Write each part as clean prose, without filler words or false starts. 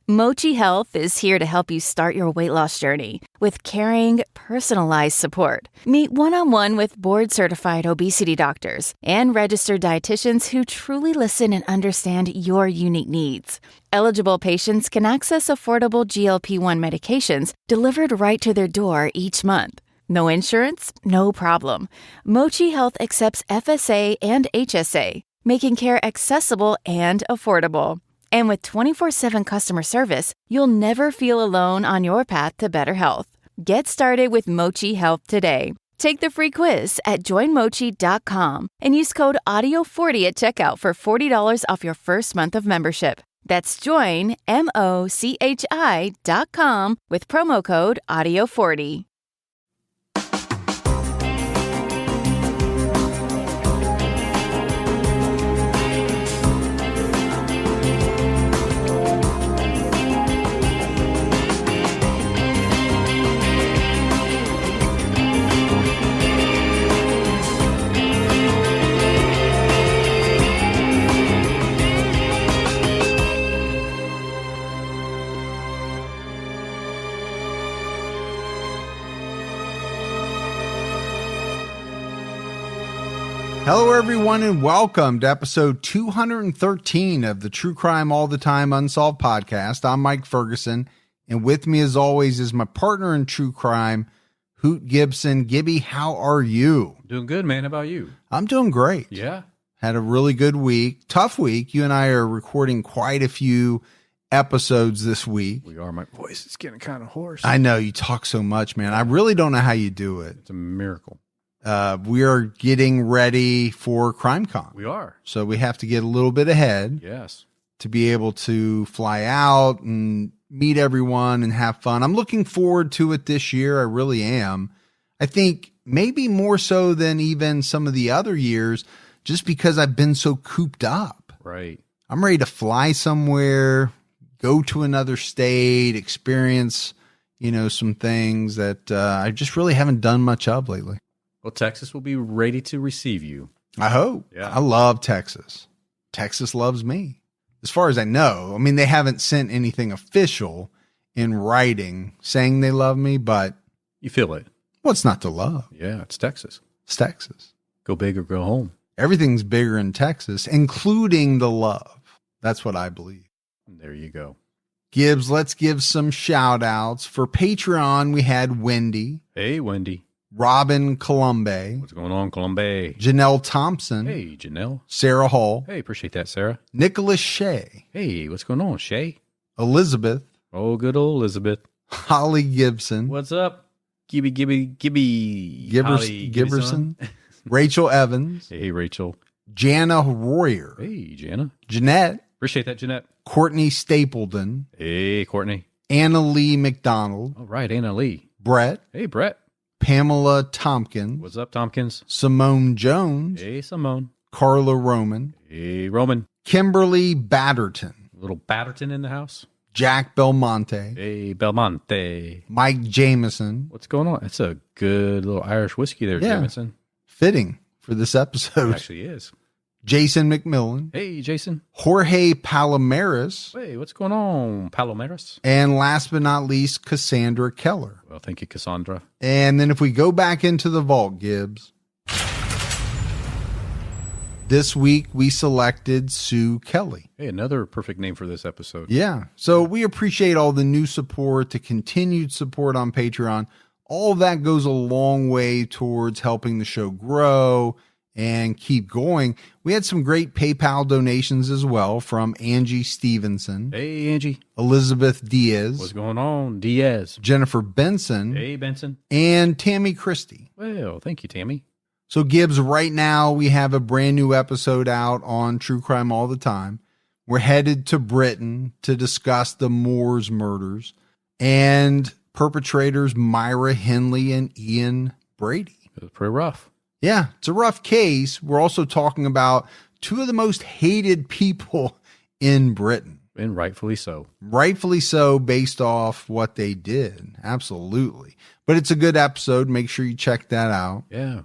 Mochi Health is here to help you start your weight loss journey with caring, personalized support. Meet one-on-one with board-certified obesity doctors and registered dietitians who truly listen and understand your unique needs. Eligible patients can access affordable GLP-1 medications delivered right to their door each month. No insurance? No problem. Mochi Health accepts FSA and HSA, making care accessible and affordable. And with 24/7 customer service, you'll never feel alone on your path to better health. Get started with Mochi Health today. Take the free quiz at joinmochi.com and use code AUDIO40 at checkout for $40 off your first month of membership. That's joinmochi.com with promo code AUDIO40. Hello, everyone, and welcome to episode 213 of the True Crime All the Time Unsolved podcast. I'm Mike Ferguson, and with me, as always, is my partner in true crime, Hoot Gibson. Gibby, how are you? Doing good, man. How about you? I'm doing great. Yeah. Had a really good week. Tough week. You and I are recording quite a few episodes this week. We are. My voice is getting kind of hoarse. I know. You talk so much, man. I really don't know how you do it. It's a miracle. We are getting ready for CrimeCon. We are. So we have to get a little bit ahead. Yes. To be able to fly out and meet everyone and have fun. I'm looking forward to it this year. I really am. I think maybe more so than even some of the other years, just because I've been so cooped up. Right. I'm ready to fly somewhere, go to another state, experience, some things that I just really haven't done much of lately. Well, Texas will be ready to receive you. I hope. Yeah. I love Texas. Texas loves me. As far as I know. I mean, they haven't sent anything official in writing saying they love me, but You feel it. What's not to love? Yeah, it's Texas. It's Texas. Go big or go home. Everything's bigger in Texas, including the love. That's what I believe. There you go. Gibbs, let's give some shout outs. For Patreon, we had Wendy. Hey, Wendy. Robin Colombe. What's going on, Colombe? Janelle Thompson. Hey, Janelle. Sarah Hall. Hey, appreciate that, Sarah. Nicholas Shea. Hey, what's going on, Shay? Elizabeth. Oh, good old Elizabeth. Holly Gibson. What's up? Gibby. Gibberson. Rachel Evans. Hey, Rachel. Jana Royer. Hey, Jana. Jeanette. Appreciate that, Jeanette. Courtney Stapleton. Hey, Courtney. Anna Lee McDonald. All right, Anna Lee. Brett. Hey, Brett. Pamela Tompkins. What's up, Tompkins? Simone Jones. Hey, Simone. Carla Roman. Hey, Roman. Kimberly Batterton. Little Batterton in the house. Jack Belmonte. Hey, Belmonte. Mike Jameson. What's going on? That's a good little Irish whiskey there, Yeah. Jameson. Fitting for this episode. It actually is. Jason McMillan. Hey, Jason. Jorge Palomares. Hey, what's going on, Palomares? And last but not least, Cassandra Keller. Well, thank you, Cassandra. And then if we go back into the vault, Gibbs, this week we selected Sue Kelly. Hey, another perfect name for this episode. Yeah. So we appreciate all the new support, the continued support on Patreon. All of that goes a long way towards helping the show grow and keep going. We had some great PayPal donations as well from Angie Stevenson. Hey, Angie. Elizabeth Diaz. What's going on, Diaz? Jennifer Benson. Hey, Benson. And Tammy Christie. Well, thank you, Tammy. So Gibbs, right now we have a brand new episode out on True Crime All the Time. We're headed to Britain to discuss the Moores murders and perpetrators Myra Henley and Ian Brady. It was pretty rough. Yeah, it's a rough case. We're also talking about two of the most hated people in Britain. And rightfully so. Rightfully so, based off what they did. Absolutely. But it's a good episode. Make sure you check that out. Yeah.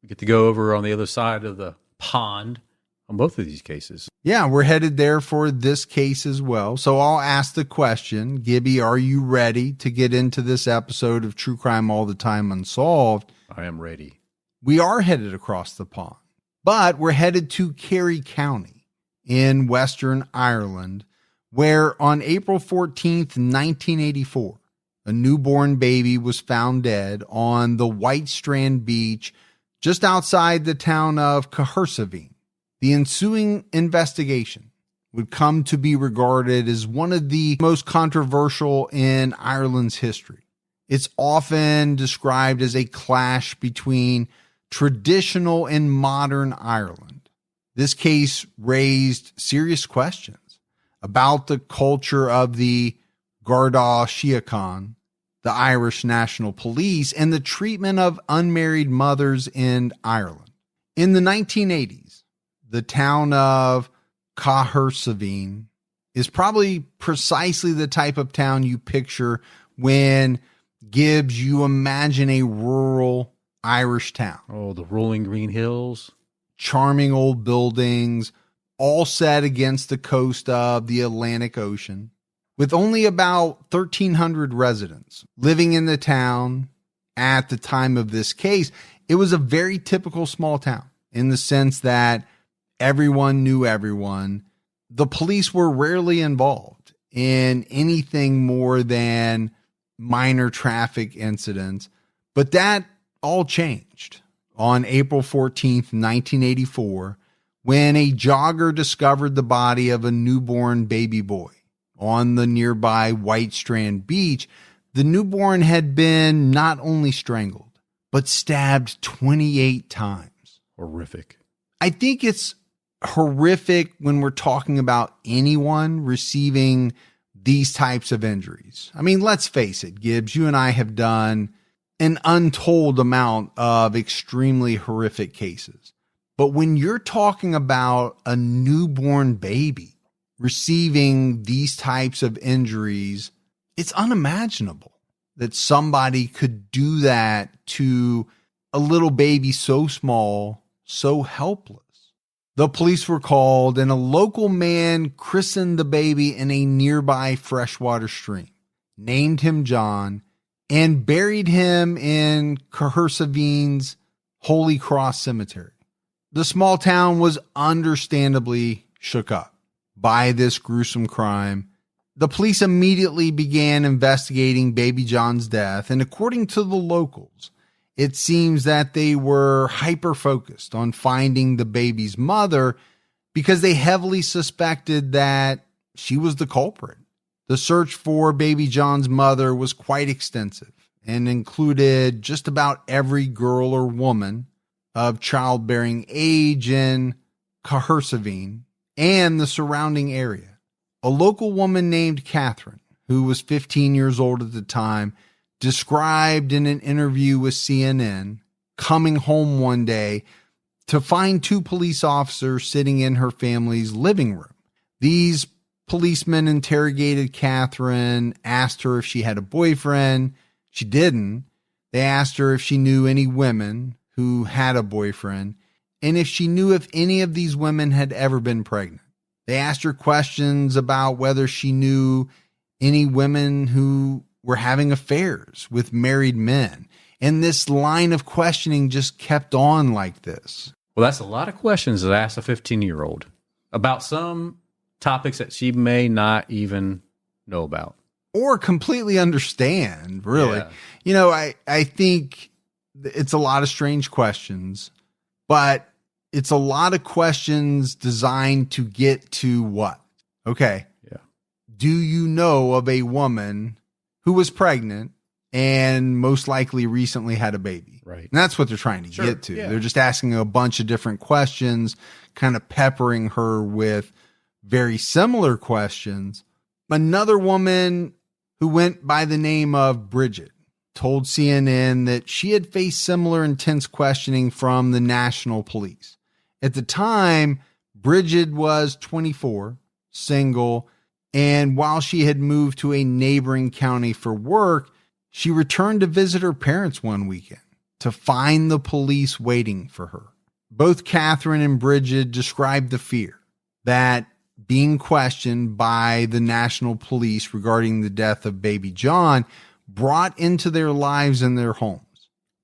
We get to go over on the other side of the pond on both of these cases. Yeah, we're headed there for this case as well. So I'll ask the question, Gibby, are you ready to get into this episode of True Crime All the Time Unsolved? I am ready. We are headed across the pond, but we're headed to Kerry County in Western Ireland, where on April 14th, 1984, a newborn baby was found dead on the White Strand Beach just outside the town of Cahersiveen. The ensuing investigation would come to be regarded as one of the most controversial in Ireland's history. It's often described as a clash between traditional and modern Ireland. This case raised serious questions about the culture of the Garda Síochána, the Irish National Police, and the treatment of unmarried mothers in Ireland. In the 1980s, the town of Cahersiveen is probably precisely the type of town you picture when, Gibbs, you imagine a rural Irish town. Oh, the rolling green hills. Charming old buildings, all set against the coast of the Atlantic Ocean. With only about 1,300 residents living in the town at the time of this case, it was a very typical small town in the sense that everyone knew everyone. The police were rarely involved in anything more than minor traffic incidents, but that all changed on April 14th, 1984, when a jogger discovered the body of a newborn baby boy on the nearby White Strand Beach. The newborn had been not only strangled, but stabbed 28 times. Horrific. I think it's horrific when we're talking about anyone receiving these types of injuries. I mean, let's face it, Gibbs, you and I have done an untold amount of extremely horrific cases. But when you're talking about a newborn baby receiving these types of injuries, it's unimaginable that somebody could do that to a little baby so small, so helpless. The police were called, and a local man christened the baby in a nearby freshwater stream, named him John, and buried him in Cahersiveen's Holy Cross Cemetery. The small town was understandably shook up by this gruesome crime. The police immediately began investigating baby John's death, and according to the locals, it seems that they were hyper-focused on finding the baby's mother because they heavily suspected that she was the culprit. The search for baby John's mother was quite extensive and included just about every girl or woman of childbearing age in Cahersiveen and the surrounding area. A local woman named Catherine, who was 15 years old at the time, described in an interview with CNN coming home one day to find two police officers sitting in her family's living room. These policemen interrogated Catherine, asked her if she had a boyfriend. She didn't. They asked her if she knew any women who had a boyfriend and if she knew if any of these women had ever been pregnant. They asked her questions about whether she knew any women who were having affairs with married men. And this line of questioning just kept on like this. Well, that's a lot of questions to ask a 15-year-old about some topics that she may not even know about. Or completely understand, really. Yeah. You know, I think it's a lot of strange questions, but it's a lot of questions designed to get to what? Okay. Yeah. Do you know of a woman who was pregnant and most likely recently had a baby? Right. And that's what they're trying to get to. Yeah. They're just asking a bunch of different questions, kind of peppering her with very similar questions. Another woman who went by the name of Bridget told CNN that she had faced similar intense questioning from the national police. At the time, Bridget was 24, single, and while she had moved to a neighboring county for work, she returned to visit her parents one weekend to find the police waiting for her. Both Catherine and Bridget described the fear that being questioned by the national police regarding the death of baby John brought into their lives and their homes.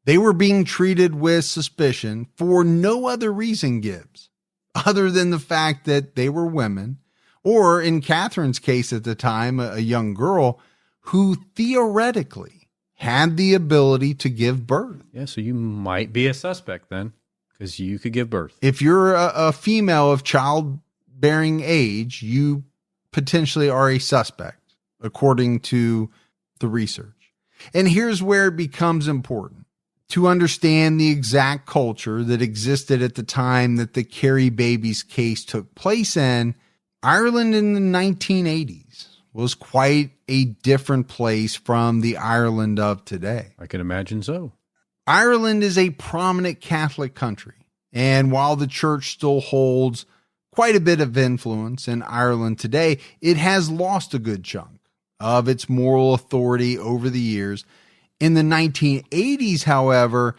They were being treated with suspicion for no other reason, Gibbs, other than the fact that they were women, or in Catherine's case at the time, a young girl who theoretically had the ability to give birth. Yeah, so you might be a suspect then, because you could give birth. If you're a female of childbearing age, you potentially are a suspect, according to the research. And here's where it becomes important to understand the exact culture that existed at the time that the Kerry Babies case took place in. Ireland in the 1980s was quite a different place from the Ireland of today. I can imagine so. Ireland is a prominent Catholic country, and while the church still holds quite a bit of influence in Ireland today, it has lost a good chunk of its moral authority over the years. In the 1980s, however,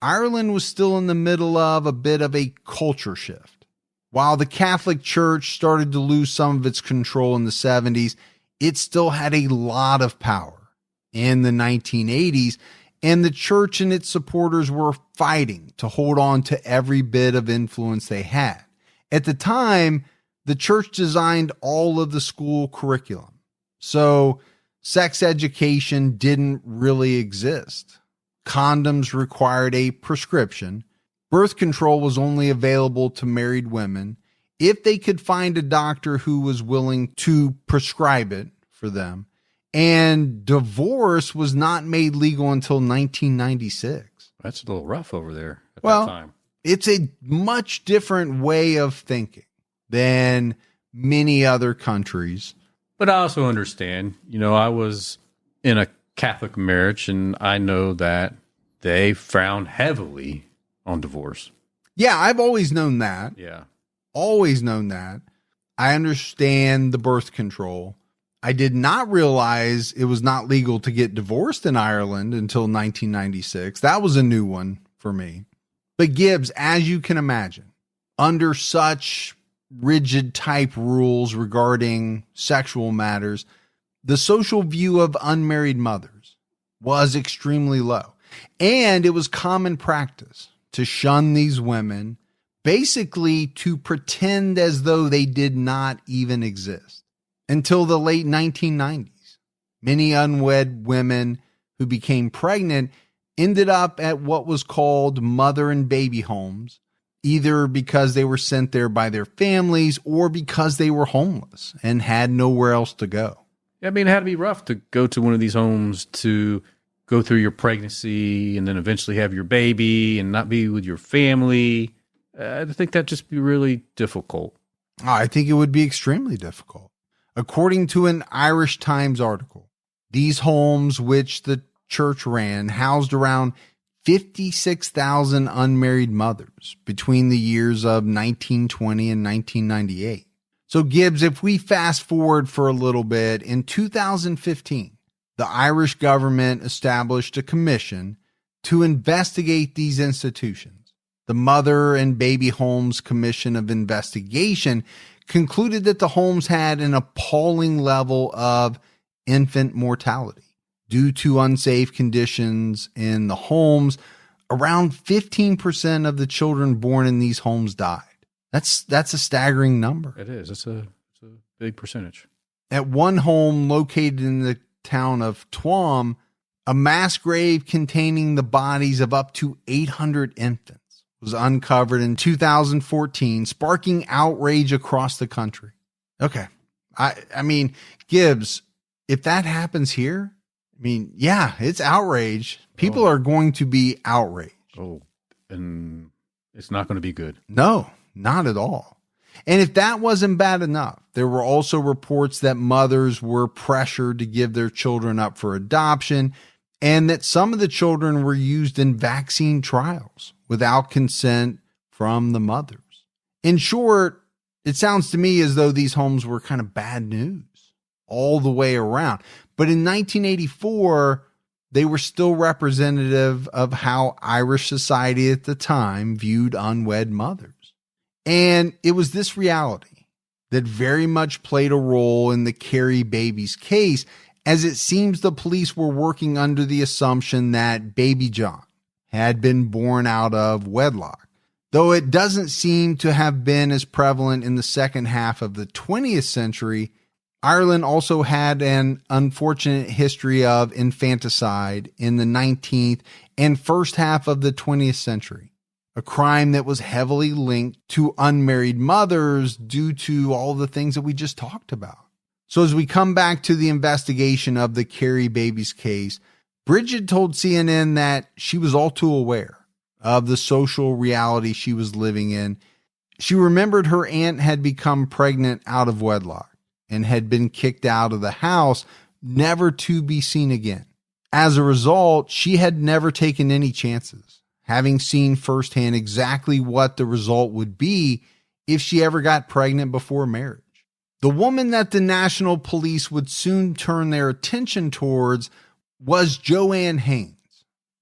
Ireland was still in the middle of a bit of a culture shift. While the Catholic Church started to lose some of its control in the 70s, it still had a lot of power in the 1980s, and the church and its supporters were fighting to hold on to every bit of influence they had. At the time, the church designed all of the school curriculum, so sex education didn't really exist. Condoms required a prescription. Birth control was only available to married women if they could find a doctor who was willing to prescribe it for them. And divorce was not made legal until 1996. That's a little rough over there at that time. It's a much different way of thinking than many other countries. But I also understand, I was in a Catholic marriage, and I know that they frown heavily on divorce. Yeah, I've always known that. Yeah. Always known that. I understand the birth control. I did not realize it was not legal to get divorced in Ireland until 1996. That was a new one for me. But Gibbs, as you can imagine, under such rigid type rules regarding sexual matters, the social view of unmarried mothers was extremely low. And it was common practice to shun these women, basically to pretend as though they did not even exist. Until the late 1990s, many unwed women who became pregnant ended up at what was called mother and baby homes, either because they were sent there by their families or because they were homeless and had nowhere else to go. I mean, it had to be rough to go to one of these homes to go through your pregnancy and then eventually have your baby and not be with your family. I think that'd just be really difficult. I think it would be extremely difficult. According to an Irish Times article, these homes, which the church ran, housed around 56,000 unmarried mothers between the years of 1920 and 1998. So Gibbs, if we fast forward for a little bit, in 2015, the Irish government established a commission to investigate these institutions. The Mother and Baby Homes Commission of Investigation concluded that the homes had an appalling level of infant mortality. Due to unsafe conditions in the homes, around 15% of the children born in these homes died. That's a staggering number. It is. It's a big percentage. At one home located in the town of Tuam, a mass grave containing the bodies of up to 800 infants was uncovered in 2014, sparking outrage across the country. Okay. I mean, Gibbs, if that happens here, yeah, it's outrage. People are going to be outraged. Oh, and it's not going to be good. No, not at all. And if that wasn't bad enough, there were also reports that mothers were pressured to give their children up for adoption and that some of the children were used in vaccine trials without consent from the mothers. In short, it sounds to me as though these homes were kind of bad news all the way around. But in 1984, they were still representative of how Irish society at the time viewed unwed mothers. And it was this reality that very much played a role in the Kerry Babies case, as it seems the police were working under the assumption that baby John had been born out of wedlock, though it doesn't seem to have been as prevalent in the second half of the 20th century. Ireland also had an unfortunate history of infanticide in the 19th and first half of the 20th century, a crime that was heavily linked to unmarried mothers due to all the things that we just talked about. So as we come back to the investigation of the Kerry Babies case, Bridget told CNN that she was all too aware of the social reality she was living in. She remembered her aunt had become pregnant out of wedlock and had been kicked out of the house, never to be seen again. As a result, she had never taken any chances, having seen firsthand exactly what the result would be if she ever got pregnant before marriage. The woman that the national police would soon turn their attention towards was Joanne Haynes.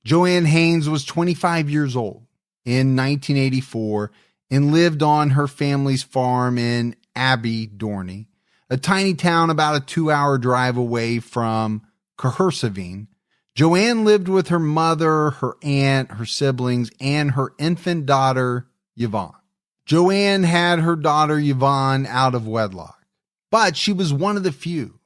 Joanne Haynes was 25 years old in 1984 and lived on her family's farm in Abbey, Dorney, a tiny town about a 2-hour drive away from Cahersiveen. Joanne lived with her mother, her aunt, her siblings, and her infant daughter, Yvonne. Joanne had her daughter, Yvonne, out of wedlock, but she was one of the few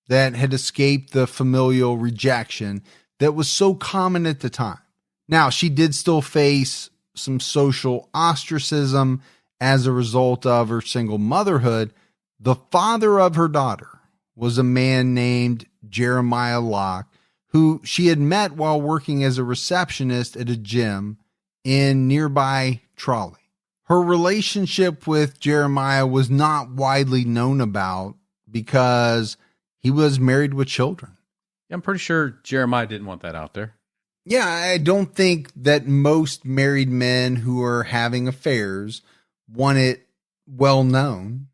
that had escaped the familial rejection that was so common at the time. Now, she did still face some social ostracism as a result of her single motherhood. The father of her daughter was a man named Jeremiah Locke, who she had met while working as a receptionist at a gym in nearby Trolley. Her relationship with Jeremiah was not widely known about because he was married with children. I'm pretty sure Jeremiah didn't want that out there. Yeah, I don't think that most married men who are having affairs want it well known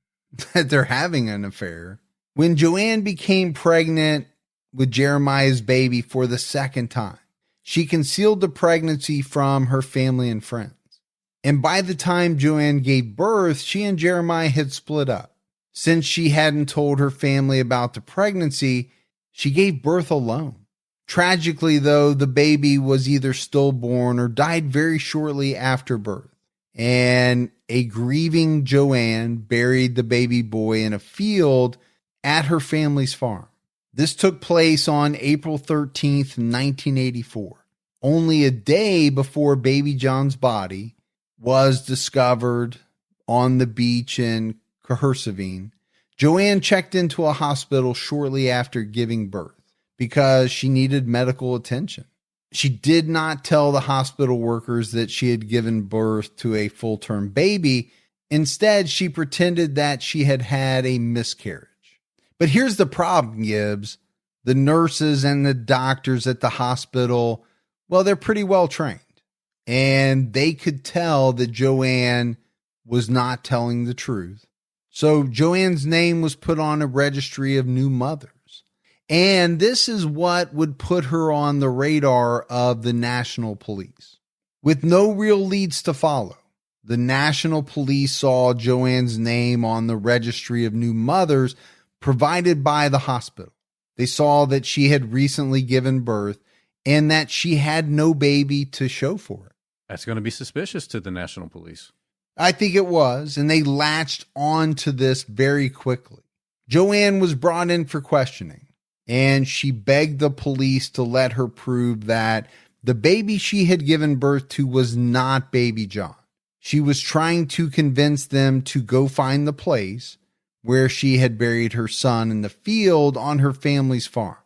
that they're having an affair. When Joanne became pregnant with Jeremiah's baby for the second time, she concealed the pregnancy from her family and friends. And by the time Joanne gave birth, she and Jeremiah had split up. Since she hadn't told her family about the pregnancy, she gave birth alone. Tragically, though, the baby was either stillborn or died very shortly after birth. And a grieving Joanne buried the baby boy in a field at her family's farm. This took place on April 13th, 1984, only a day before baby John's body was discovered on the beach in Cahersiveen. Joanne checked into a hospital shortly after giving birth because she needed medical attention. She did not tell the hospital workers that she had given birth to a full-term baby. Instead, she pretended that she had had a miscarriage. But here's the problem, Gibbs. The nurses and the doctors at the hospital, well, they're pretty well trained. And they could tell that Joanne was not telling the truth. So Joanne's name was put on a registry of new mothers. And this is what would put her on the radar of the national police. With no real leads to follow, the national police saw Joanne's name on the registry of new mothers provided by the hospital. They saw that she had recently given birth and that she had no baby to show for it. That's going to be suspicious to the national police. I think it was, and they latched on to this very quickly. Joanne was brought in for questioning, and she begged the police to let her prove that the baby she had given birth to was not baby John. She was trying to convince them to go find the place where she had buried her son in the field on her family's farm.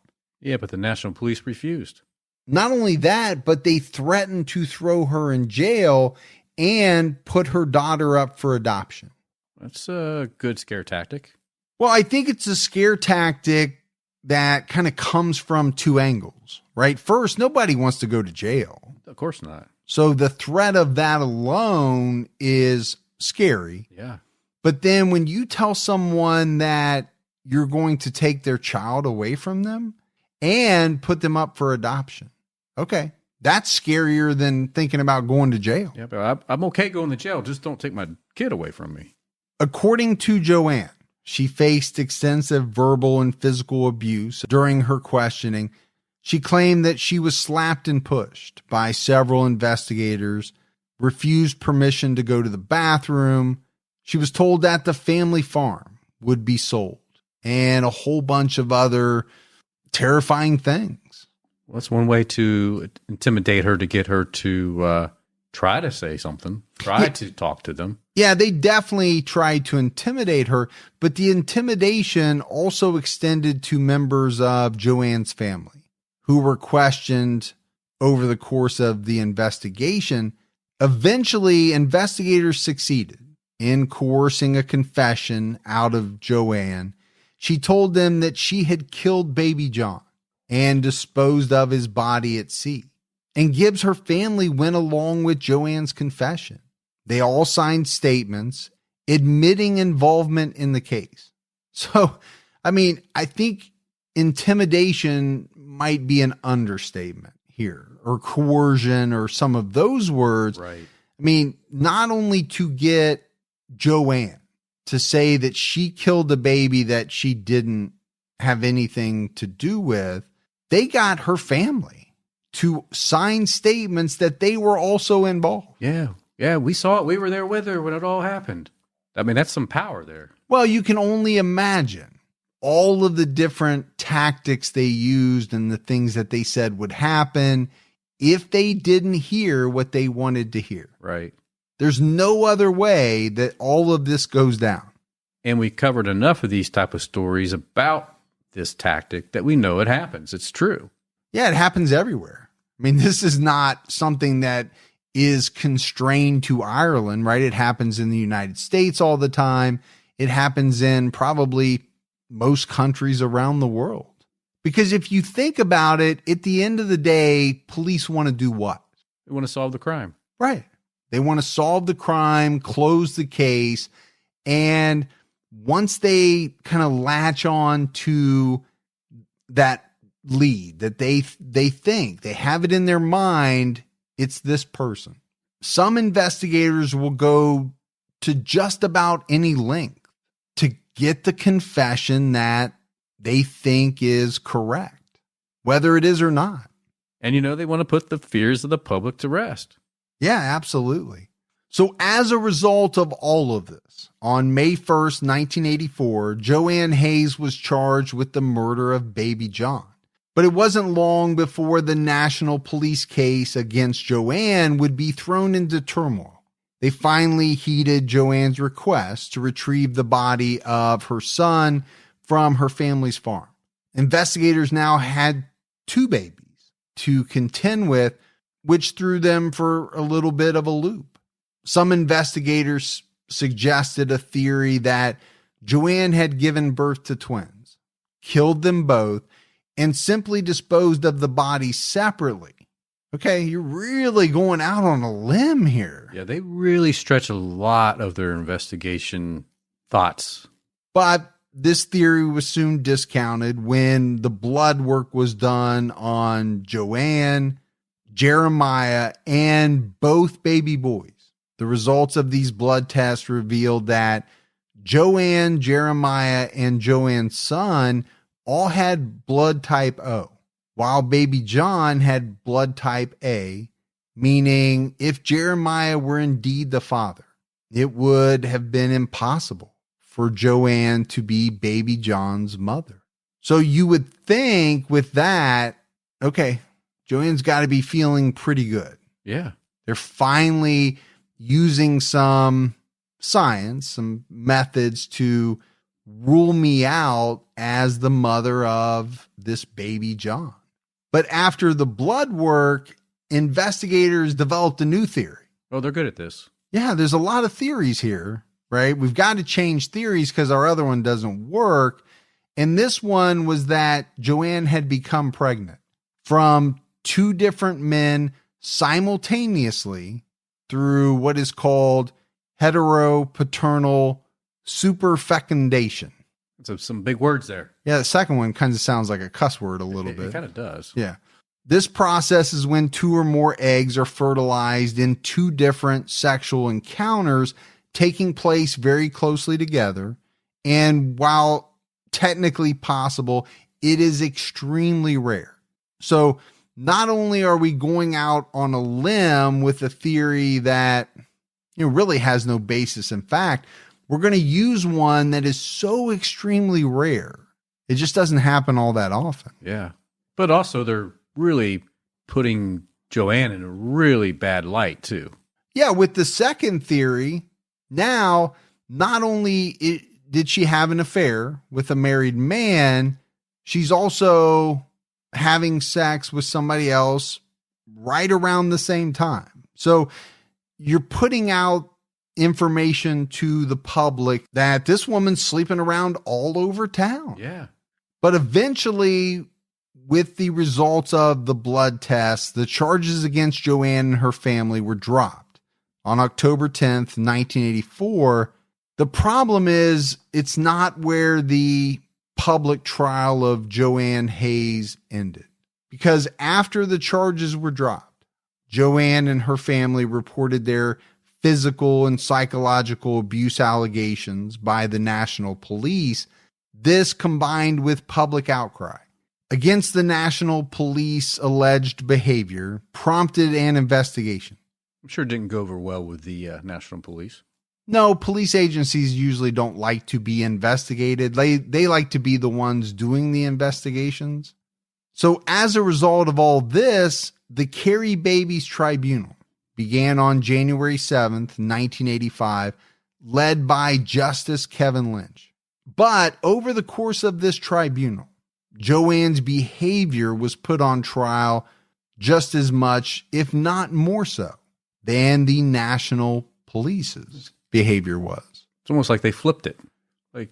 Yeah, but the national police refused. Not only that, but they threatened to throw her in jail and put her daughter up for adoption. That's a good scare tactic. Well, I think it's a scare tactic that kind of comes from two angles, right? First, nobody wants to go to jail. Of course not. So the threat of that alone is scary. Yeah. But then when you tell someone that you're going to take their child away from them and put them up for adoption. Okay. That's scarier than thinking about going to jail. Yeah, but I'm okay going to jail. Just don't take my kid away from me. According to Joanne, she faced extensive verbal and physical abuse during her questioning. She claimed that she was slapped and pushed by several investigators, refused permission to go to the bathroom. She was told that the family farm would be sold, and a whole bunch of other terrifying things. Well, that's one way to intimidate her, to get her to try to say something, to talk to them. Yeah, they definitely tried to intimidate her, but the intimidation also extended to members of Joanne's family who were questioned over the course of the investigation. Eventually, investigators succeeded in coercing a confession out of Joanne. She told them that she had killed baby John and disposed of his body at sea. And Gibbs, her family, went along with Joanne's confession. They all signed statements admitting involvement in the case. So, I mean, I think intimidation might be an understatement here, or coercion, or some of those words. Right. I mean, not only to get Joanne to say that she killed a baby that she didn't have anything to do with, they got her family to sign statements that they were also involved. Yeah. Yeah, we saw it. We were there with her when it all happened. I mean, that's some power there. Well, you can only imagine all of the different tactics they used and the things that they said would happen if they didn't hear what they wanted to hear. Right. There's no other way that all of this goes down. And we covered enough of these type of stories about this tactic that we know it happens. It's true. Yeah, it happens everywhere. I mean, this is not something that is constrained to Ireland, right? It happens in the United States all the time. It happens in probably most countries around the world. Because if you think about it, at the end of the day, police want to do what? They want to solve the crime. Right. They want to solve the crime, close the case. And once they kind of latch on to that lead that they think, they have it in their mind, it's this person. Some investigators will go to just about any length to get the confession that they think is correct, whether it is or not. And they want to put the fears of the public to rest. Yeah, absolutely. So as a result of all of this, on May 1st, 1984, Joanne Hayes was charged with the murder of baby John. But it wasn't long before the national police case against Joanne would be thrown into turmoil. They finally heeded Joanne's request to retrieve the body of her son from her family's farm. Investigators now had 2 babies to contend with, which threw them for a little bit of a loop. Some investigators suggested a theory that Joanne had given birth to twins, killed them both, and simply disposed of the bodies separately. Okay, you're really going out on a limb here. Yeah, they really stretch a lot of their investigation thoughts. But this theory was soon discounted when the blood work was done on Joanne, Jeremiah, and both baby boys. The results of these blood tests revealed that Joanne, Jeremiah, and Joanne's son all had blood type O, while baby John had blood type A, meaning if Jeremiah were indeed the father, it would have been impossible for Joanne to be baby John's mother. So you would think with that, okay, Joanne's got to be feeling pretty good. Yeah. They're finally using some science, some methods to rule me out as the mother of this baby John. But after the blood work, investigators developed a new theory. Oh, they're good at this. Yeah, there's a lot of theories here, right? We've got to change theories because our other one doesn't work. And this one was that Joanne had become pregnant from 2 different men simultaneously through what is called heteropaternal superfecundation. So some big words there. Yeah, the second one kind of sounds like a cuss word a little bit. It kind of does. Yeah. This process is when 2 or more eggs are fertilized in 2 different sexual encounters taking place very closely together. And while technically possible, it is extremely rare. So not only are we going out on a limb with a theory that really has no basis in fact, we're going to use one that is so extremely rare. It just doesn't happen all that often. Yeah. But also they're really putting Joanne in a really bad light too. Yeah, with the second theory, now not only did she have an affair with a married man, she's also having sex with somebody else right around the same time. So you're putting out information to the public that this woman's sleeping around all over town. Yeah. But eventually, with the results of the blood tests, the charges against Joanne and her family were dropped on October 10th, 1984. The problem is it's not where the public trial of Joanne Hayes ended, because after the charges were dropped, Joanne and her family reported their physical and psychological abuse allegations by the National Police. This, combined with public outcry against the National Police alleged behavior, prompted an investigation. I'm sure it didn't go over well with the National Police. No, police agencies usually don't like to be investigated. They like to be the ones doing the investigations. So as a result of all this, the Kerry Babies Tribunal began on January 7th, 1985, led by Justice Kevin Lynch. But over the course of this tribunal, Joanne's behavior was put on trial just as much, if not more so, than the National Police's behavior was. It's almost like they flipped it. Like,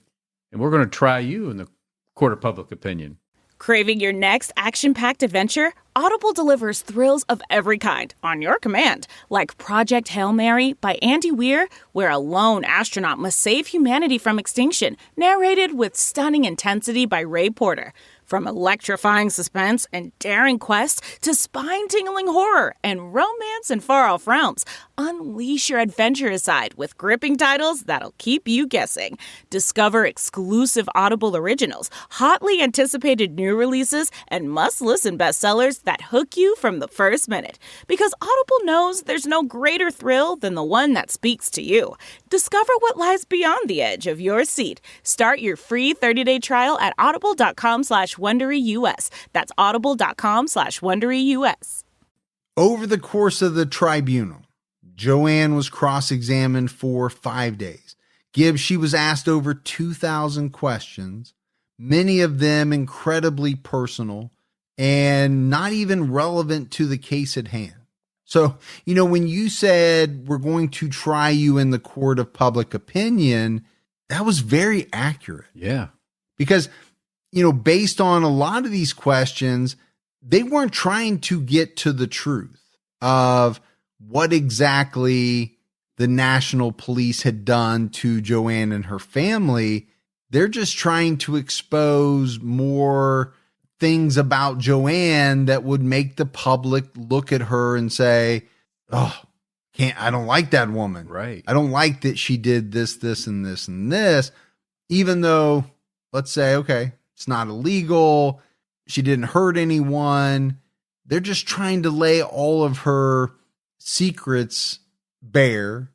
and we're going to try you in the court of public opinion. Craving your next action-packed adventure? Audible delivers thrills of every kind on your command, like Project Hail Mary by Andy Weir, where a lone astronaut must save humanity from extinction, narrated with stunning intensity by Ray Porter. From electrifying suspense and daring quest to spine-tingling horror and romance in far-off realms, unleash your adventurous side with gripping titles that'll keep you guessing. Discover exclusive Audible originals, hotly anticipated new releases, and must-listen bestsellers that hook you from the first minute. Because Audible knows there's no greater thrill than the one that speaks to you. Discover what lies beyond the edge of your seat. Start your free 30-day trial at audible.com/WonderyUS. That's audible.com/WonderyUS. Over the course of the tribunal, Joanne was cross-examined for 5 days. Gibbs, she was asked over 2,000 questions, many of them incredibly personal and not even relevant to the case at hand. So, when you said we're going to try you in the court of public opinion, that was very accurate. Yeah. Because, based on a lot of these questions, they weren't trying to get to the truth of what exactly the National Police had done to Joanne and her family. They're just trying to expose more things about Joanne that would make the public look at her and say, oh, I don't like that woman. Right. I don't like that she did this, this, and this, and this, even though, let's say, okay, it's not illegal. She didn't hurt anyone. They're just trying to lay all of her secrets bare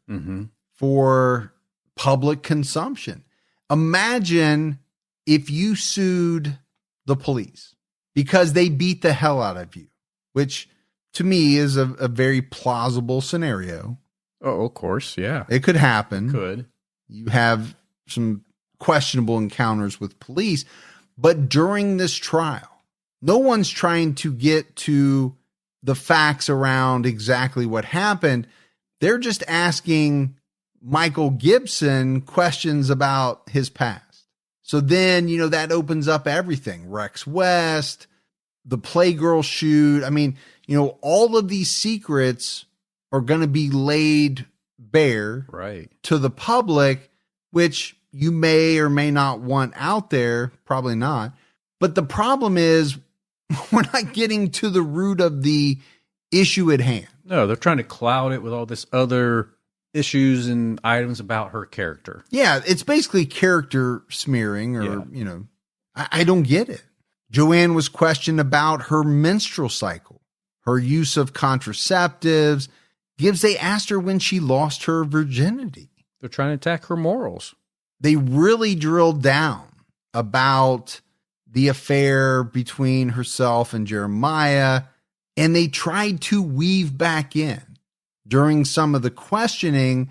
for public consumption. Imagine if you sued the police because they beat the hell out of you, which to me is a very plausible scenario. Oh, of course. Yeah. It could happen. Could. You have some questionable encounters with police, but during this trial, no one's trying to get to the facts around exactly what happened. They're just asking Michael Gibson questions about his past. So then, that opens up everything. Rex West, the Playgirl shoot. I mean, all of these secrets are going to be laid bare right to the public, which you may or may not want out there, probably not. But the problem is we're not getting to the root of the issue at hand. No, they're trying to cloud it with all this other issues and items about her character. Yeah, it's basically character smearing or, I don't get it. Joanne was questioned about her menstrual cycle, her use of contraceptives. Gibbs, they asked her when she lost her virginity. They're trying to attack her morals. They really drilled down about the affair between herself and Jeremiah, and they tried to weave back in, during some of the questioning,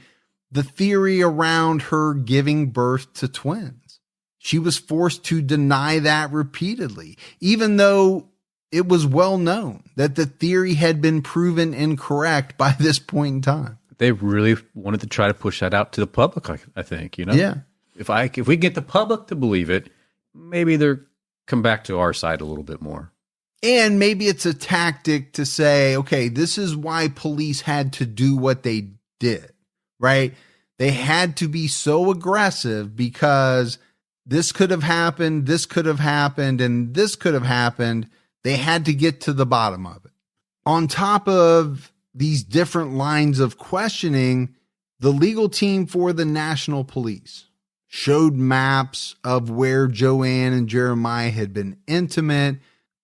the theory around her giving birth to twins. She was forced to deny that repeatedly, even though it was well known that the theory had been proven incorrect by this point in time. They really wanted to try to push that out to the public, I think, Yeah. If we get the public to believe it, maybe they'll come back to our side a little bit more. And maybe it's a tactic to say, okay, this is why police had to do what they did, right? They had to be so aggressive because this could have happened, this could have happened, and this could have happened. They had to get to the bottom of it. On top of these different lines of questioning, the legal team for the National Police showed maps of where Joanne and Jeremiah had been intimate.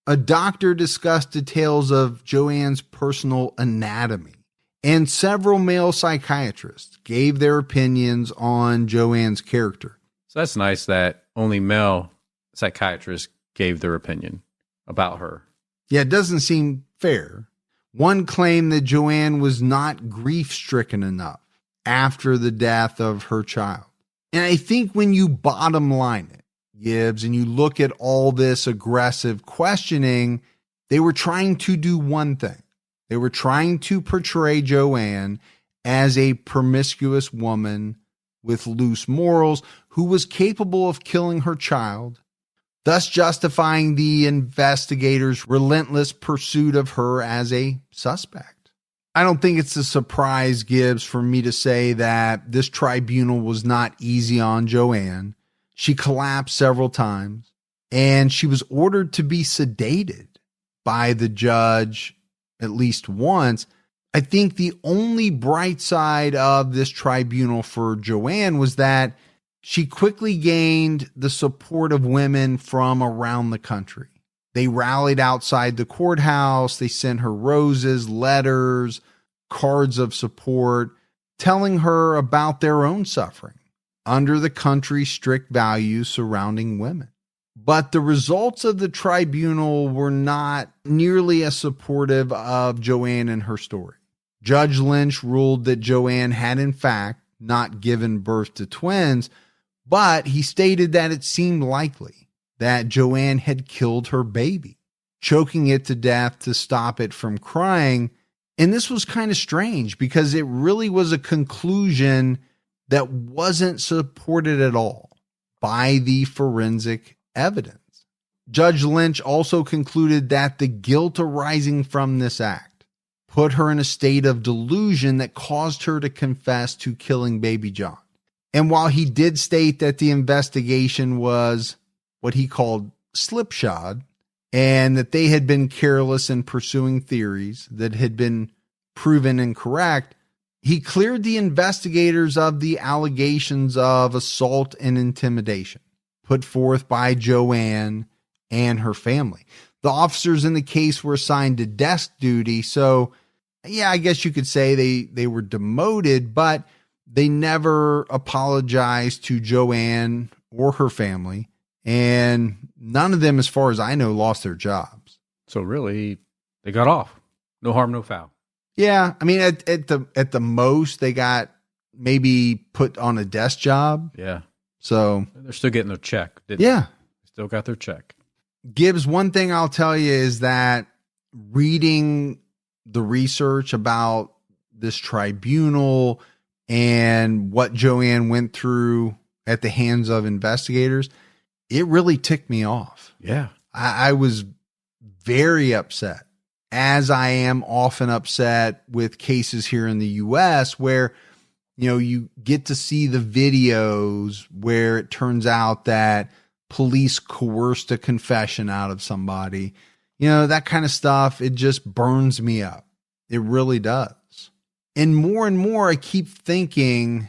A doctor discussed details of Joanne's personal anatomy, and several male psychiatrists gave their opinions on Joanne's character. So that's nice that only male psychiatrists gave their opinion about her. Yeah, it doesn't seem fair. One claimed that Joanne was not grief-stricken enough after the death of her child. And I think when you bottom line it, Gibbs, and you look at all this aggressive questioning, they were trying to do one thing. They were trying to portray Joanne as a promiscuous woman with loose morals who was capable of killing her child, thus justifying the investigators' relentless pursuit of her as a suspect. I don't think it's a surprise, Gibbs, for me to say that this tribunal was not easy on Joanne. She collapsed several times, and she was ordered to be sedated by the judge at least once. I think the only bright side of this tribunal for Joanne was that she quickly gained the support of women from around the country. They rallied outside the courthouse. They sent her roses, letters, cards of support, telling her about their own suffering under the country's strict values surrounding women. But the results of the tribunal were not nearly as supportive of Joanne and her story. Judge Lynch ruled that Joanne had in fact not given birth to twins, but he stated that it seemed likely that Joanne had killed her baby, choking it to death to stop it from crying. And this was kind of strange because it really was a conclusion that wasn't supported at all by the forensic evidence. Judge Lynch also concluded that the guilt arising from this act put her in a state of delusion that caused her to confess to killing baby John. And while he did state that the investigation was what he called slipshod, and that they had been careless in pursuing theories that had been proven incorrect, he cleared the investigators of the allegations of assault and intimidation put forth by Joanne and her family. The officers in the case were assigned to desk duty, so yeah, I guess you could say they were demoted, but they never apologized to Joanne or her family, and none of them, as far as I know, lost their jobs. So really, they got off. No harm, no foul. Yeah, I mean, at the most, they got maybe put on a desk job. Yeah. So they're still getting their check. Yeah. They still got their check. Gibbs, one thing I'll tell you is that reading the research about this tribunal and what Joanne went through at the hands of investigators, it really ticked me off. Yeah. I was very upset, as I am often upset with cases here in the U.S. where You get to see the videos where it turns out that police coerced a confession out of somebody. That kind of stuff, it just burns me up. It really does. And more, I keep thinking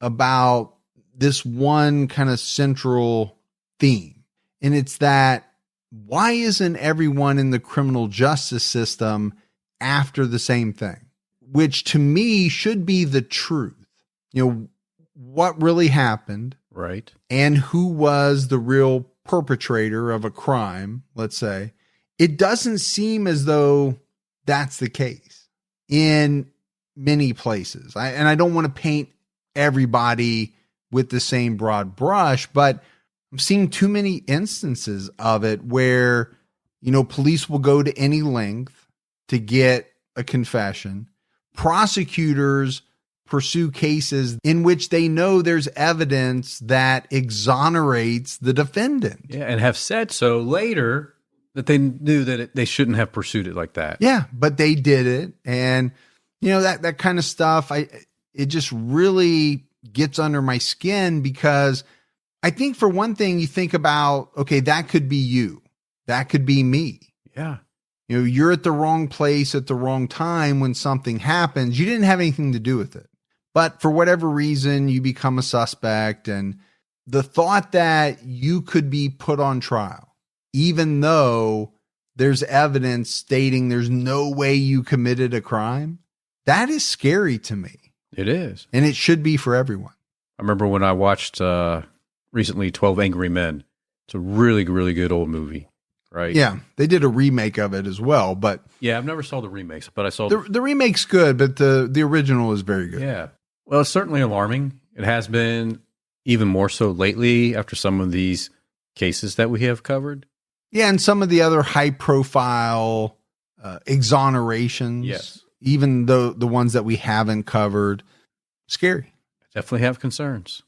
about this one kind of central theme. And it's that, why isn't everyone in the criminal justice system after the same thing? Which to me should be the truth. What really happened. Right. And who was the real perpetrator of a crime, let's say. It doesn't seem as though that's the case in many places. I don't want to paint everybody with the same broad brush, but I'm seeing too many instances of it where, police will go to any length to get a confession. Prosecutors pursue cases in which they know there's evidence that exonerates the defendant. Yeah, and have said so later that they knew that they shouldn't have pursued it like that. Yeah, but they did it. And, that kind of stuff, it just really gets under my skin, because I think for one thing, you think about, okay, that could be you. That could be me. Yeah. You're at the wrong place at the wrong time when something happens. You didn't have anything to do with it. But for whatever reason, you become a suspect. And the thought that you could be put on trial, even though there's evidence stating there's no way you committed a crime, that is scary to me. It is. And it should be for everyone. I remember when I watched recently 12 Angry Men. It's a really, really good old movie, right? Yeah, they did a remake of it as well. But yeah, I've never saw the remakes, but I saw the remake's good, but the original is very good. Yeah. Well, it's certainly alarming. It has been even more so lately after some of these cases that we have covered. Yeah, and some of the other high-profile exonerations. Yes. Even though the ones that we haven't covered, scary. Definitely have concerns.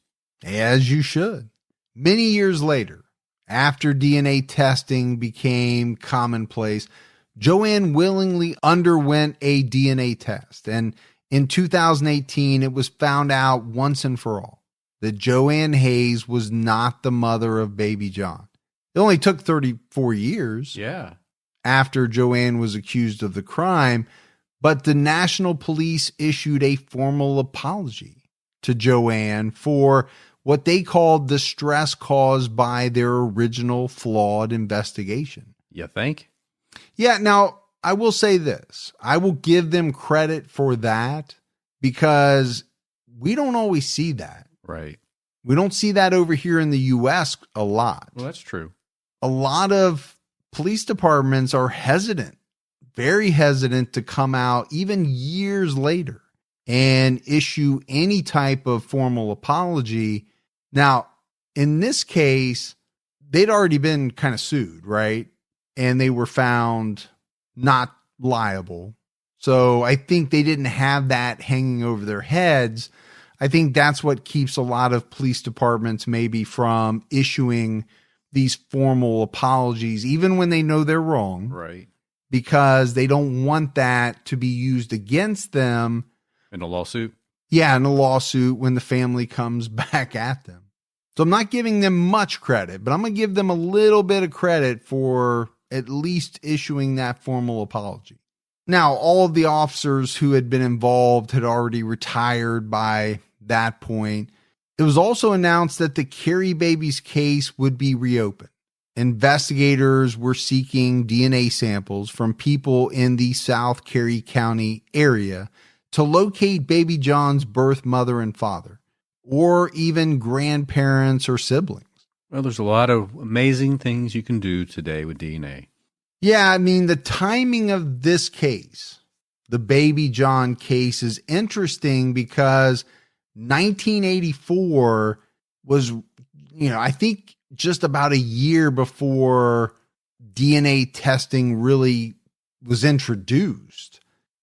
As you should. Many years later, after DNA testing became commonplace, Joanne willingly underwent a DNA test. And in 2018, it was found out once and for all that Joanne Hayes was not the mother of baby John. It only took 34 years after Joanne was accused of the crime, but the National Police issued a formal apology to Joanne for what they called the stress caused by their original flawed investigation. You think? Yeah. Now, I will say this. I will give them credit for that, because we don't always see that. Right. We don't see that over here in the U.S. a lot. Well, that's true. A lot of police departments are hesitant, very hesitant to come out even years later and issue any type of formal apology. Now, in this case, they'd already been kind of sued, right? And they were found not liable. So I think they didn't have that hanging over their heads. I think that's what keeps a lot of police departments maybe from issuing these formal apologies, even when they know they're wrong. Right. Because they don't want that to be used against them. In a lawsuit? Yeah, in a lawsuit when the family comes back at them. So I'm not giving them much credit, but I'm going to give them a little bit of credit for at least issuing that formal apology. Now, all of the officers who had been involved had already retired by that point. It was also announced that the Kerry Babies case would be reopened. Investigators were seeking DNA samples from people in the South Kerry County area to locate baby John's birth mother and father, or even grandparents or siblings. Well, there's a lot of amazing things you can do today with DNA. Yeah, I mean, the timing of this case, the baby John case, is interesting because 1984 was, I think just about a year before DNA testing really was introduced.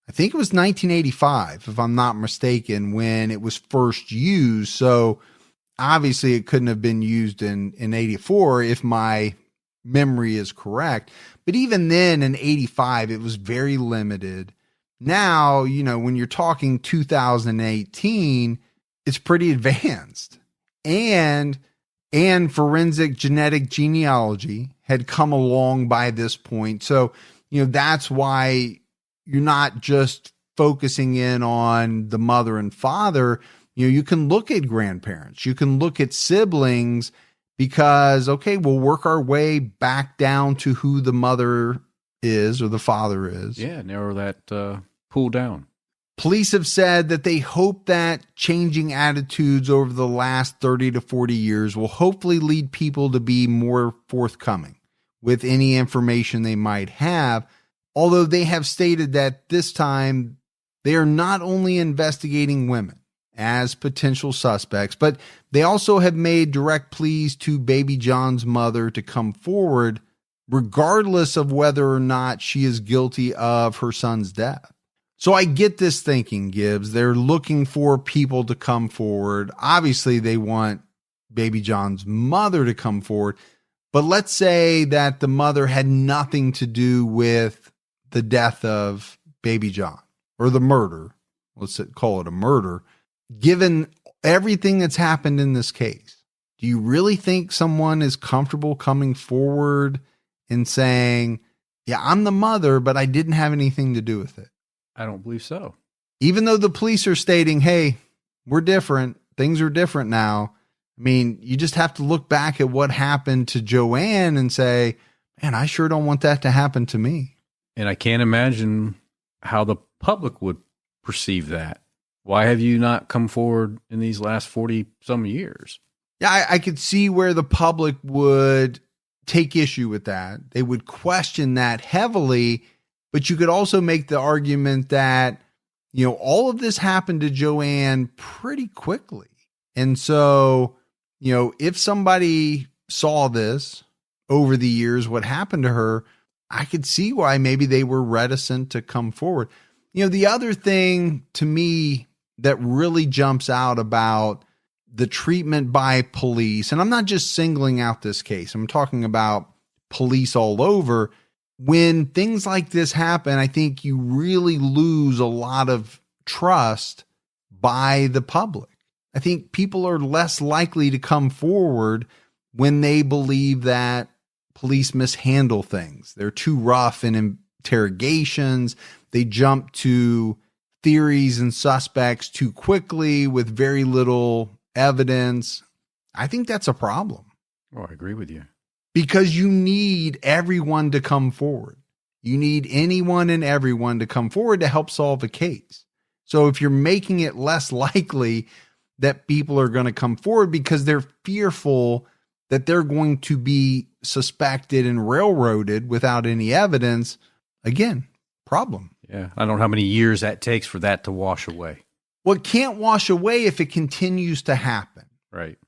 I think it was 1985, if I'm not mistaken, when it was first used. So obviously it couldn't have been used in 84 if my memory is correct. But even then in 85, it was very limited. Now, when you're talking 2018, it's pretty advanced. And forensic genetic genealogy had come along by this point. So, that's why you're not just focusing in on the mother and father. You can look at grandparents, you can look at siblings, because, okay, we'll work our way back down to who the mother is or the father is. Yeah, narrow that pool down. Police have said that they hope that changing attitudes over the last 30 to 40 years will hopefully lead people to be more forthcoming with any information they might have, although they have stated that this time they are not only investigating women as potential suspects, but they also have made direct pleas to Baby John's mother to come forward, regardless of whether or not she is guilty of her son's death. So I get this thinking, Gibbs. They're looking for people to come forward. Obviously, they want Baby John's mother to come forward. But let's say that the mother had nothing to do with the death of Baby John or the murder. Let's call it a murder. Given everything that's happened in this case, do you really think someone is comfortable coming forward and saying, yeah, I'm the mother, but I didn't have anything to do with it? I don't believe so. Even though the police are stating, hey, we're different, things are different now. I mean, you just have to look back at what happened to Joanne and say, man, I sure don't want that to happen to me. And I can't imagine how the public would perceive that. Why have you not come forward in these last 40 some years? Yeah, I could see where the public would take issue with that. They would question that heavily. But you could also make the argument that, all of this happened to Joanne pretty quickly. And so, if somebody saw this over the years, what happened to her, I could see why maybe they were reticent to come forward. The other thing to me that really jumps out about the treatment by police, and I'm not just singling out this case, I'm talking about police all over. When things like this happen, I think you really lose a lot of trust by the public. I think people are less likely to come forward when they believe that police mishandle things. They're too rough in interrogations. They jump to theories and suspects too quickly with very little evidence. I think that's a problem. Oh, I agree with you. Because you need everyone to come forward. You need anyone and everyone to come forward to help solve a case. So if you're making it less likely that people are going to come forward because they're fearful that they're going to be suspected and railroaded without any evidence, again, problem. Yeah, I don't know how many years that takes for that to wash away. Well, it can't wash away if it continues to happen. Right.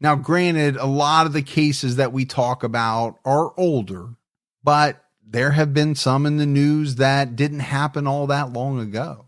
Now, granted, a lot of the cases that we talk about are older, but there have been some in the news that didn't happen all that long ago.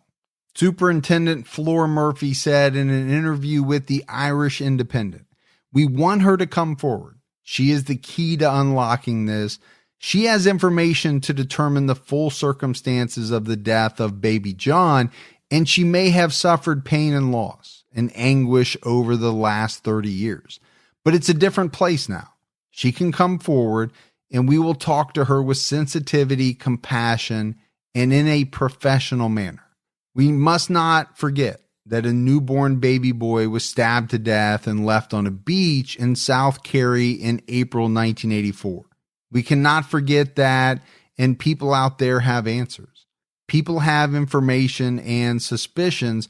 Superintendent Flora Murphy said in an interview with the Irish Independent, "We want her to come forward. She is the key to unlocking this. She has information to determine the full circumstances of the death of Baby John, and she may have suffered pain and loss and anguish over the last 30 years. But it's a different place now. She can come forward, and we will talk to her with sensitivity, compassion, and in a professional manner. We must not forget that a newborn baby boy was stabbed to death and left on a beach in South Kerry in April 1984. We cannot forget that, and people out there have answers. People have information and suspicions.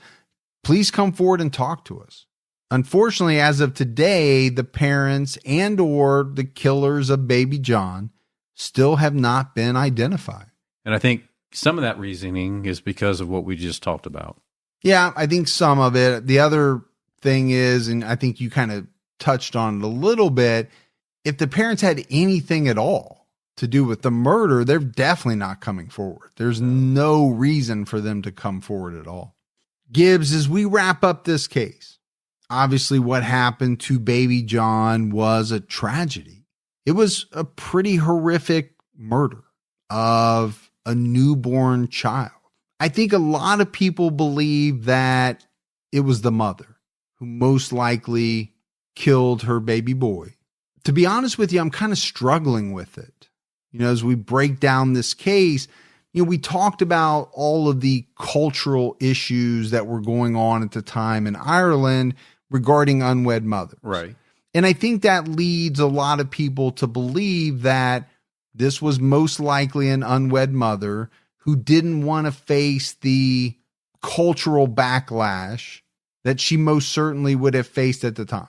Please come forward and talk to us." Unfortunately, as of today, the parents and or the killers of Baby John still have not been identified. And I think some of that reasoning is because of what we just talked about. Yeah, I think some of it. The other thing is, and I think you kind of touched on it a little bit, if the parents had anything at all to do with the murder, they're definitely not coming forward. There's no reason for them to come forward at all. Gibbs, as we wrap up this case, obviously what happened to Baby John was a tragedy. It was a pretty horrific murder of a newborn child. I think a lot of people believe that it was the mother who most likely killed her baby boy. To be honest with you, I'm kind of struggling with it. As we break down this case, we talked about all of the cultural issues that were going on at the time in Ireland regarding unwed mothers. Right. And I think that leads a lot of people to believe that this was most likely an unwed mother who didn't want to face the cultural backlash that she most certainly would have faced at the time.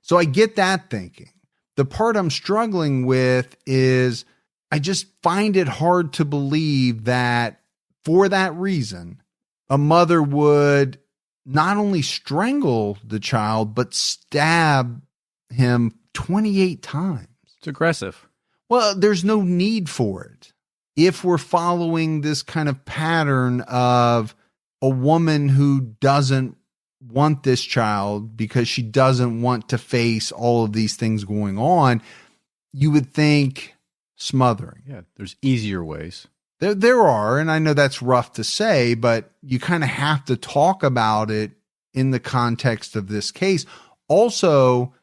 So I get that thinking. The part I'm struggling with is I just find it hard to believe that for that reason, a mother would not only strangle the child, but stab him 28 times. It's aggressive. Well, there's no need for it. If we're following this kind of pattern of a woman who doesn't want this child because she doesn't want to face all of these things going on, you would think smothering. Yeah, there's easier ways. There are, and I know that's rough to say, but you kind of have to talk about it in the context of this case. Also,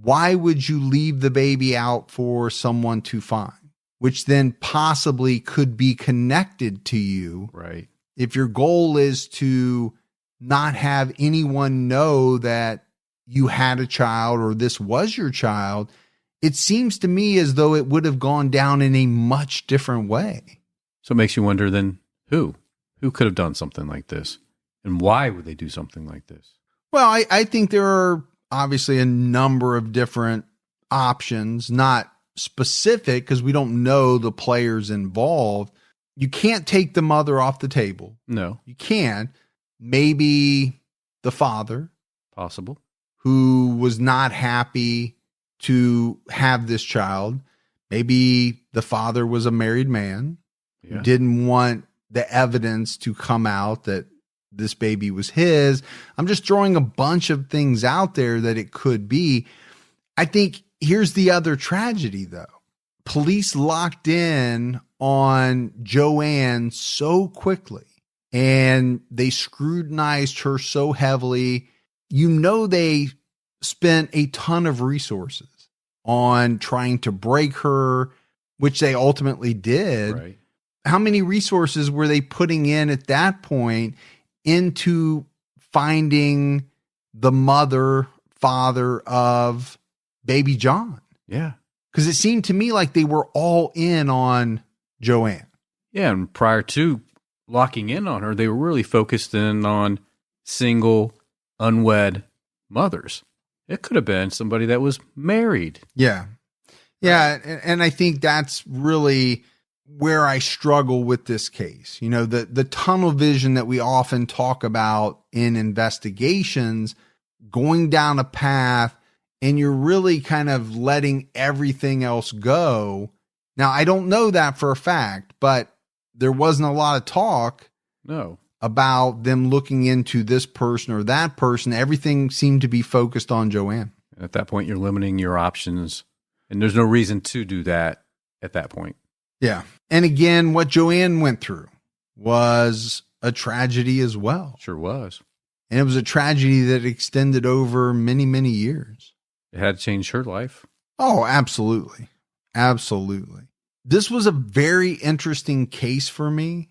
why would you leave the baby out for someone to find, which then possibly could be connected to you? Right. If your goal is to not have anyone know that you had a child or this was your child, it seems to me as though it would have gone down in a much different way. So it makes you wonder then who could have done something like this, and why would they do something like this? Well, I think there are obviously a number of different options, not specific because we don't know the players involved. You can't take the mother off the table. No. You can. Maybe the father. Possible. Who was not happy to have this child. Maybe the father was a married man. Yeah. Didn't want the evidence to come out that this baby was his. I'm just throwing a bunch of things out there that it could be. I think here's the other tragedy, though. Police locked in on Joanne so quickly, and they scrutinized her so heavily. They spent a ton of resources on trying to break her, which they ultimately did. Right. How many resources were they putting in at that point into finding the father of baby John? Yeah. Because it seemed to me like they were all in on Joanne. Yeah, and prior to locking in on her, they were really focused in on single, unwed mothers. It could have been somebody that was married. Yeah. Yeah, and I think that's really where I struggle with this case. The tunnel vision that we often talk about in investigations, going down a path and you're really kind of letting everything else go. Now, I don't know that for a fact, but there wasn't a lot of talk about them looking into this person or that person. Everything seemed to be focused on Joanne. At that point, you're limiting your options, and there's no reason to do that at that point. Yeah. And again, what Joanne went through was a tragedy as well. Sure was. And it was a tragedy that extended over many, many years. It had changed her life. Oh, absolutely. Absolutely. This was a very interesting case for me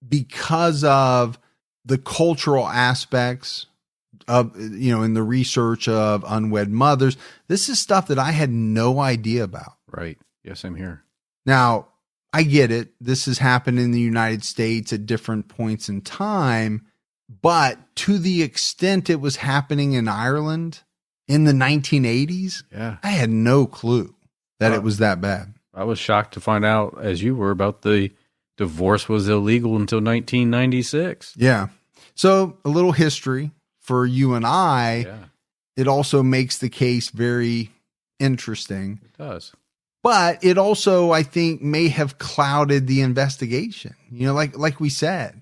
because of the cultural aspects of, in the research of unwed mothers. This is stuff that I had no idea about. Right. Yes, I'm here. Now, I get it. This has happened in the United States at different points in time, but to the extent it was happening in Ireland in the 1980s, I had no clue that it was that bad. I was shocked to find out, as you were, about the divorce was illegal until 1996. Yeah. So a little history for you and I. Yeah. It also makes the case very interesting. It does. But it also, I think, may have clouded the investigation. Like we said,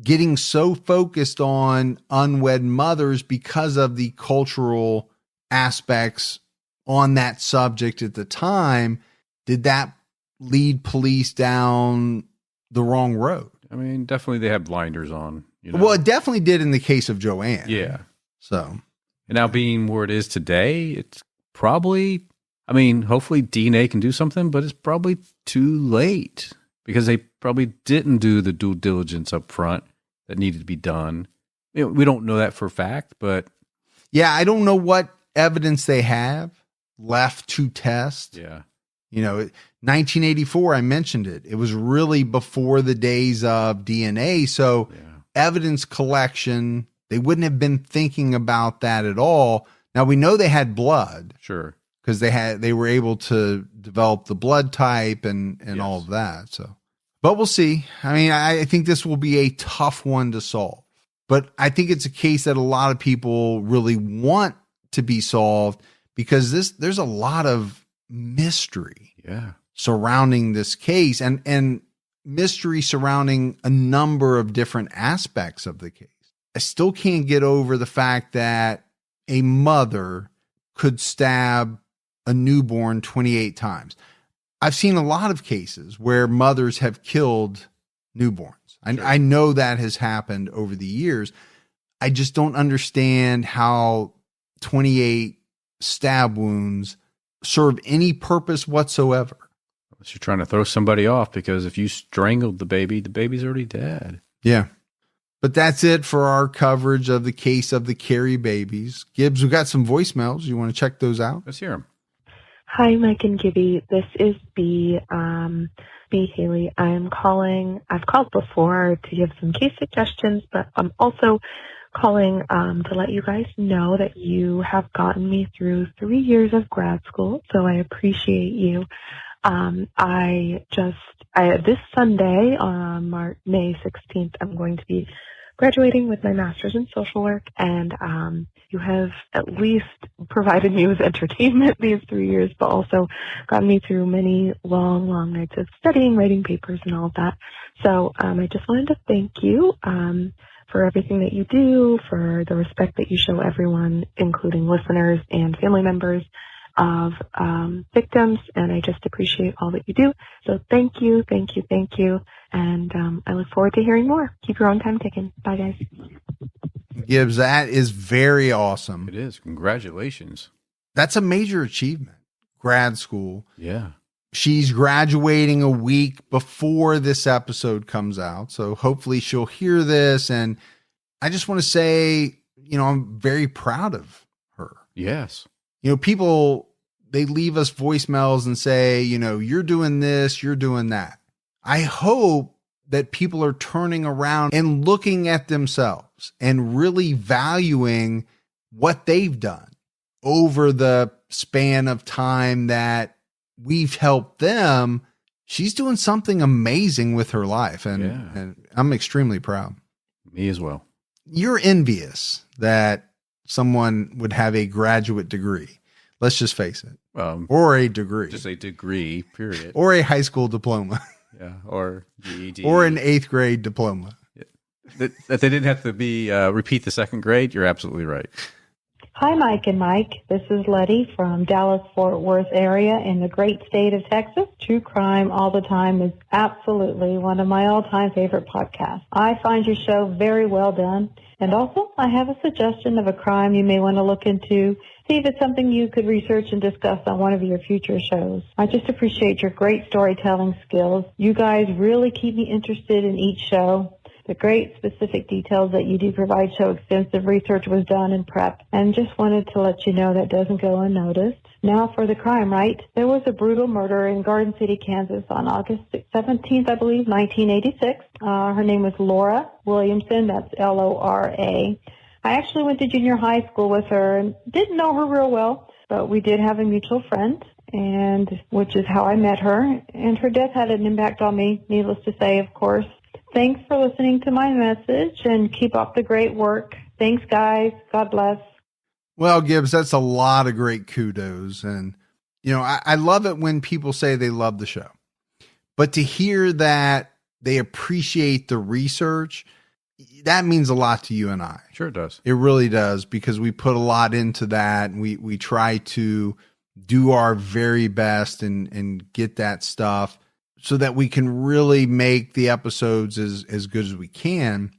getting so focused on unwed mothers because of the cultural aspects on that subject at the time, did that lead police down the wrong road? I mean, definitely they had blinders on. Well, it definitely did in the case of Joanne. Yeah. So, And now being where it is today, it's probably, I mean, hopefully DNA can do something, but it's probably too late because they probably didn't do the due diligence up front that needed to be done. We don't know that for a fact, but. Yeah, I don't know what evidence they have left to test. Yeah. 1984, I mentioned it. It was really before the days of DNA. So evidence collection, they wouldn't have been thinking about that at all. Now we know they had blood. Sure. Because they were able to develop the blood type and all of that. So, but we'll see. I mean, I think this will be a tough one to solve, but I think it's a case that a lot of people really want to be solved because there's a lot of mystery surrounding this case and mystery surrounding a number of different aspects of the case. I still can't get over the fact that a mother could stab a newborn 28 times. I've seen a lot of cases where mothers have killed newborns. I know that has happened over the years. I just don't understand how 28 stab wounds serve any purpose whatsoever. Unless you're trying to throw somebody off, because if you strangled the baby's already dead. Yeah. But that's it for our coverage of the case of the Kerry Babies. Gibbs, we got some voicemails. You want to check those out? Let's hear them. Hi, Mike and Gibby. This is B. B. Haley. I'm calling. I've called before to give some case suggestions, but I'm also calling to let you guys know that you have gotten me through 3 years of grad school, so I appreciate you. This Sunday on May 16th, I'm going to be graduating with my master's in social work, and you have at least provided me with entertainment these 3 years, but also gotten me through many long, long nights of studying, writing papers, and all of that. So I just wanted to thank you for everything that you do, for the respect that you show everyone, including listeners and family members of victims, and I just appreciate all that you do. So thank you, thank you, thank you, and I look forward to hearing more. Keep your own time ticking. Bye, guys. Gibbs, that is very awesome. It is. Congratulations. That's a major achievement. Grad school. Yeah. She's graduating a week before this episode comes out, so hopefully she'll hear this, and I just want to say, I'm very proud of her. Yes. People, they leave us voicemails and say, you're doing this, you're doing that. I hope that people are turning around and looking at themselves and really valuing what they've done over the span of time that we've helped them. She's doing something amazing with her life, and I'm extremely proud. Me as well. You're envious that someone would have a graduate degree. Let's just face it. Or a degree. Just a degree, period. Or a high school diploma. Yeah, or GED. Or an 8th grade diploma. That they didn't have to be repeat the 2nd grade. You're absolutely right. Hi, Mike and Mike. This is Letty from Dallas-Fort Worth area in the great state of Texas. True Crime All the Time is absolutely one of my all-time favorite podcasts. I find your show very well done. And also, I have a suggestion of a crime you may want to look into. See if it's something you could research and discuss on one of your future shows. I just appreciate your great storytelling skills. You guys really keep me interested in each show. The great specific details that you do provide show extensive research was done in prep, and just wanted to let you know that doesn't go unnoticed. Now for the crime, right? There was a brutal murder in Garden City, Kansas on August 17th, I believe, 1986. Her name was Laura Williamson. That's Lora. I actually went to junior high school with her and didn't know her real well, but we did have a mutual friend, and which is how I met her. And her death had an impact on me, needless to say, of course. Thanks for listening to my message, and keep up the great work. Thanks, guys. God bless. Well, Gibbs, that's a lot of great kudos. And, I love it when people say they love the show. But to hear that they appreciate the research, that means a lot to you and I. Sure it does. It really does, because we put a lot into that, and we try to do our very best and get that stuff so that we can really make the episodes as good as we can.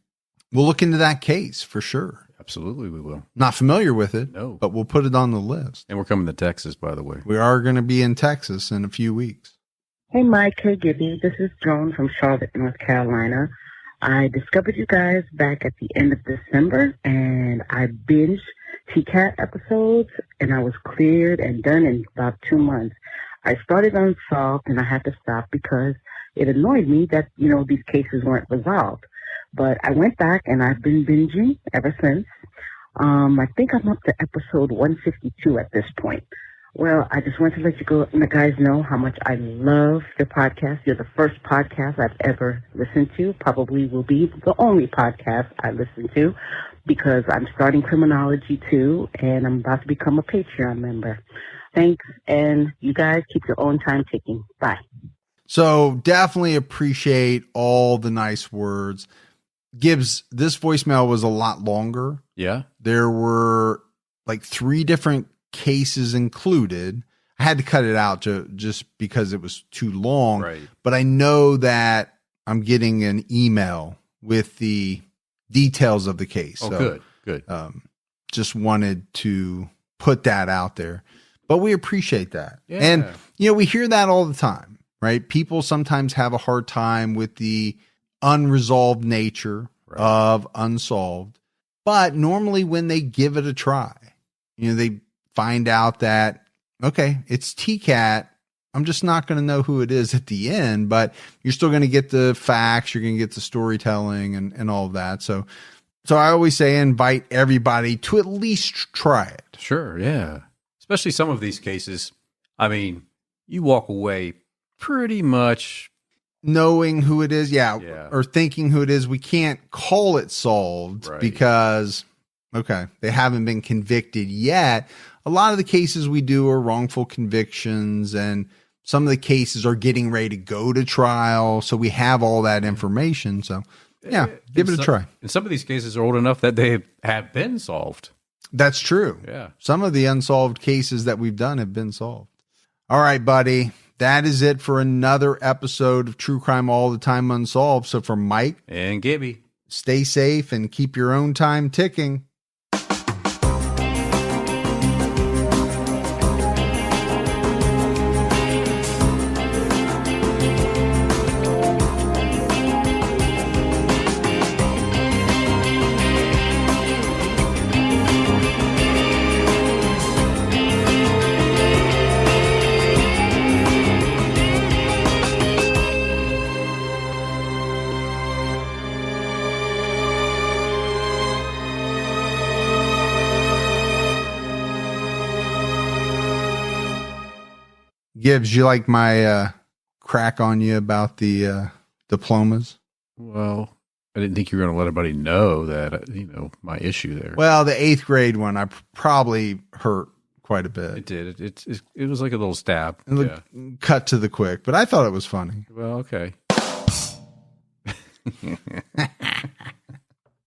We'll look into that case for sure. Absolutely, we will. Not familiar with it, No. but we'll put it on the list. And we're coming to Texas, by the way. We are going to be in Texas in a few weeks. Hey, Mike. Hey, Gibby. This is Joan from Charlotte, North Carolina. I discovered you guys back at the end of December, and I binged TCAT episodes, and I was cleared and done in about 2 months. I started Unsolved, and I had to stop because it annoyed me that, these cases weren't resolved. But I went back, and I've been binging ever since. I think I'm up to episode 152 at this point. Well, I just want to let you guys know how much I love your podcast. You're the first podcast I've ever listened to. Probably will be the only podcast I listen to because I'm starting criminology too, and I'm about to become a Patreon member. Thanks, and you guys keep your own time ticking. Bye. So definitely appreciate all the nice words. Gibbs, this voicemail was a lot longer. Yeah. There were like 3 different cases included. I had to cut it out just because it was too long. Right. But I know that I'm getting an email with the details of the case. Oh, so, good. Just wanted to put that out there. But we appreciate that. Yeah. And, we hear that all the time, right? People sometimes have a hard time with the unresolved nature of Unsolved. But normally when they give it a try, they find out that, okay, it's TCAT. I'm just not going to know who it is at the end, but you're still going to get the facts. You're going to get the storytelling and all of that. So I always say invite everybody to at least try it. Sure. Yeah. Especially some of these cases. I mean, you walk away pretty much knowing who it is. Yeah. Or thinking who it is. We can't call it solved because, okay, they haven't been convicted yet. A lot of the cases we do are wrongful convictions, and some of the cases are getting ready to go to trial. So we have all that information. So yeah, give it a try. And some of these cases are old enough that they have been solved. That's true. Yeah. Some of the unsolved cases that we've done have been solved. All right, buddy. That is it for another episode of True Crime All the Time Unsolved. So for Mike and Gibby, stay safe and keep your own time ticking. Gibbs, you like my crack on you about the diplomas? Well, I didn't think you were going to let everybody know that, my issue there. Well, the 8th grade one, I probably hurt quite a bit. It did. It was like a little stab. Cut to the quick, but I thought it was funny. Well, okay.